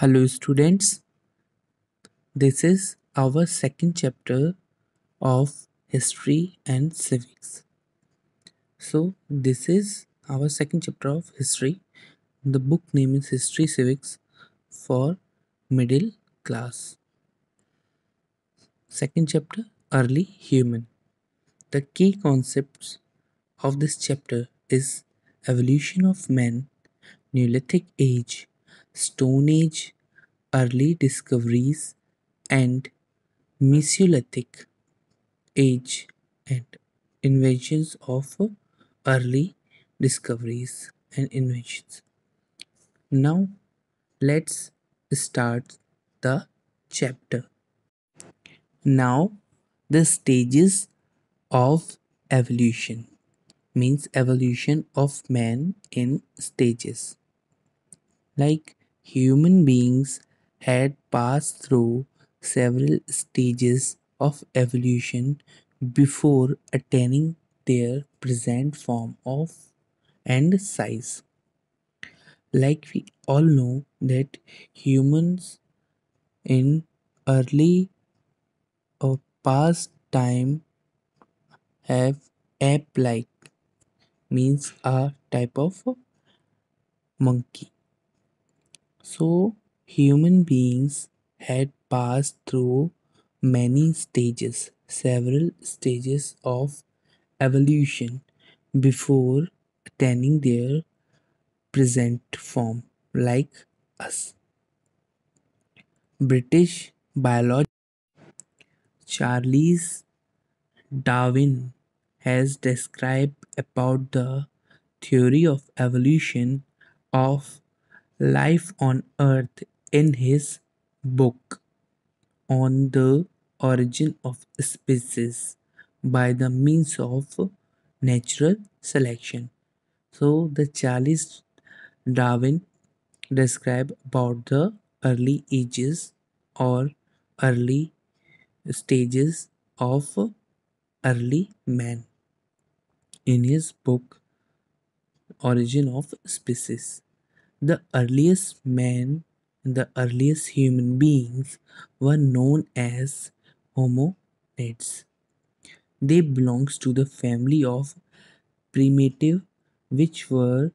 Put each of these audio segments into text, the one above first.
Hello students, this is our second chapter of History and Civics. So this is our second chapter of History. The book name is History Civics for Middle Class. Second chapter, Early Human. The key concepts of this chapter is evolution of man, Neolithic age, Stone Age, early discoveries, and Mesolithic age and inventions of early discoveries and inventions. Now let's start the chapter. Now the stages of evolution means evolution of man in stages. Like human beings had passed through several stages of evolution before attaining their present form of and size. Like we all know that humans in early or past time have ape-like means a type of monkey. So human beings had passed through many stages, several stages of evolution before attaining their present form, like us. British biologist Charles Darwin has described about the theory of evolution of life on Earth in his book on the origin of species by the means of natural selection. So the Charles Darwin described about the early ages or early stages of early man in his book Origin of Species. The earliest men, the earliest human beings were known as Homo erectus. They belongs to the family of primitive which were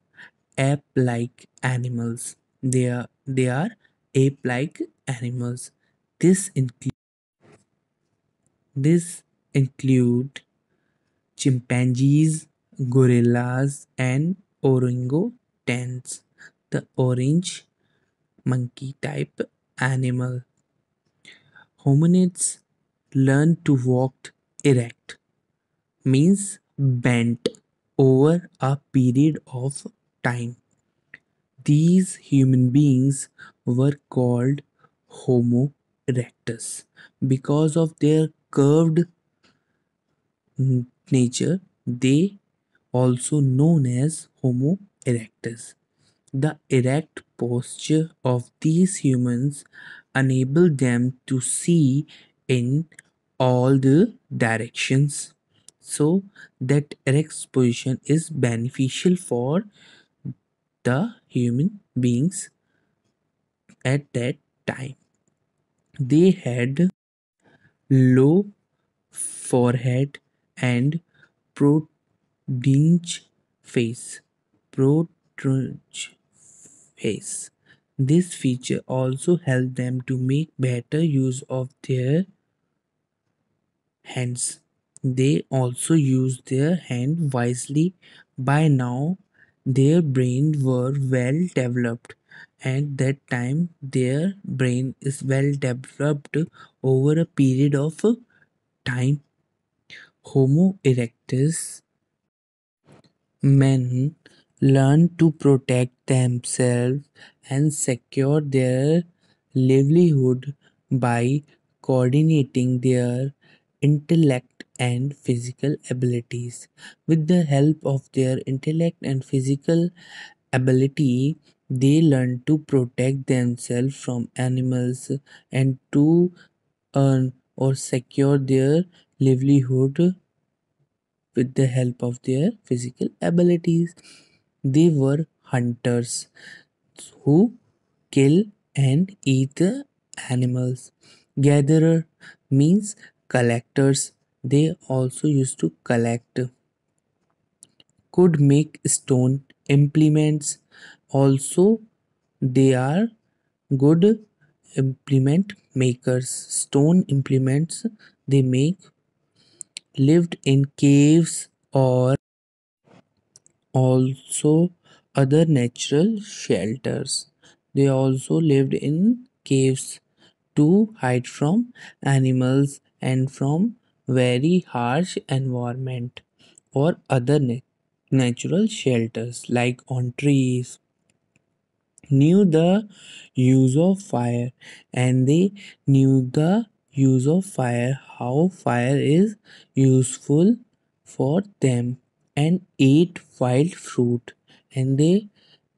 ape-like animals. They are ape-like animals. This include this include chimpanzees, gorillas, and orangutans. The orange monkey type animal. Hominids learn to walk erect, means bent over a period of time. These human beings were called Homo erectus because of their curved nature. They also known as Homo erectus. The erect posture of these humans enabled them to see in all the directions. So that erect position is beneficial for the human beings at that time. They had low forehead and protrude face. Protrude face. This feature also helped them to make better use of their hands. They also used their hand wisely. By now, their brains were well developed. At that time, their brain is well developed over a period of time. Homo erectus men learned to protect themselves and secure their livelihood by coordinating their intellect and physical abilities. With the help of their intellect and physical ability, they learned to protect themselves from animals and to earn or secure their livelihood with the help of their physical abilities. They were hunters who kill and eat the animals. Gatherer means collectors. They also used to collect. Could make stone implements. Also, they are good implement makers. Stone implements they make lived in caves or also other natural shelters. They also lived in caves to hide from animals and from very harsh environment or other natural shelters like on trees. Knew the use of fire, and they knew the use of fire, how fire is useful for them, and ate wild fruit, and they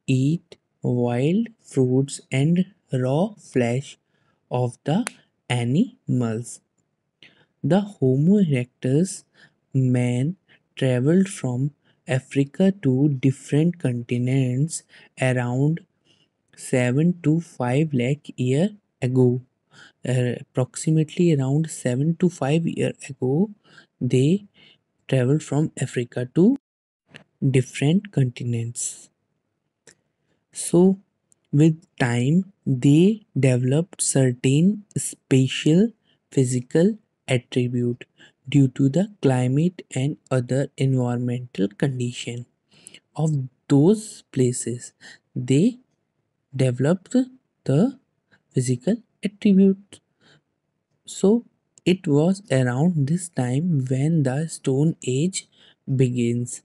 eat wild fruits and raw flesh of the animals. The Homo erectus man traveled from Africa to different continents around 7 to 5 lakh year ago. Approximately around 7 to 5 year ago, they traveled from Africa to different continents. So, with time, they developed certain spatial physical attribute due to the climate and other environmental condition of those places. They developed the physical attribute. So it was around this time when the Stone Age begins.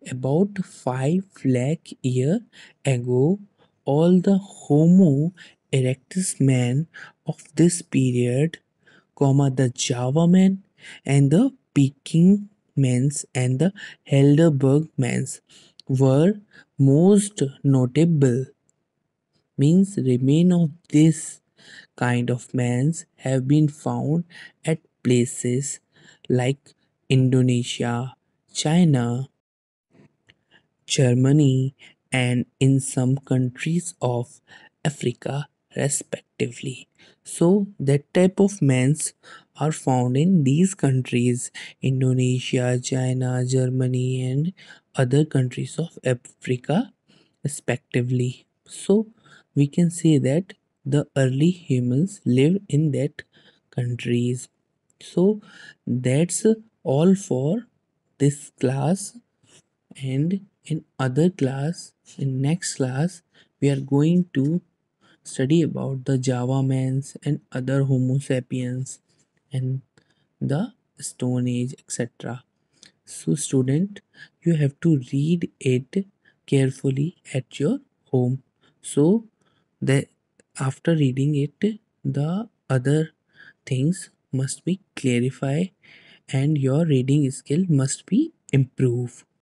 About 5 lakh year ago, all the Homo erectus men of this period, the Java men and the Peking men's and the Heidelberg men's were most notable. Means remain of this kind of mans have been found at places like Indonesia, China, Germany, and in some countries of Africa, respectively. So, that type of mans are found in these countries Indonesia, China, Germany, and other countries of Africa, respectively. So, we can say that the early humans lived in that countries. So, that's all for this class, and in other class, in next class, we are going to study about the Java mans and other Homo sapiens and the Stone Age, etc. So, student, you have to read it carefully at your home. So, the after reading it, the other things must be clarified and your reading skill must be improved.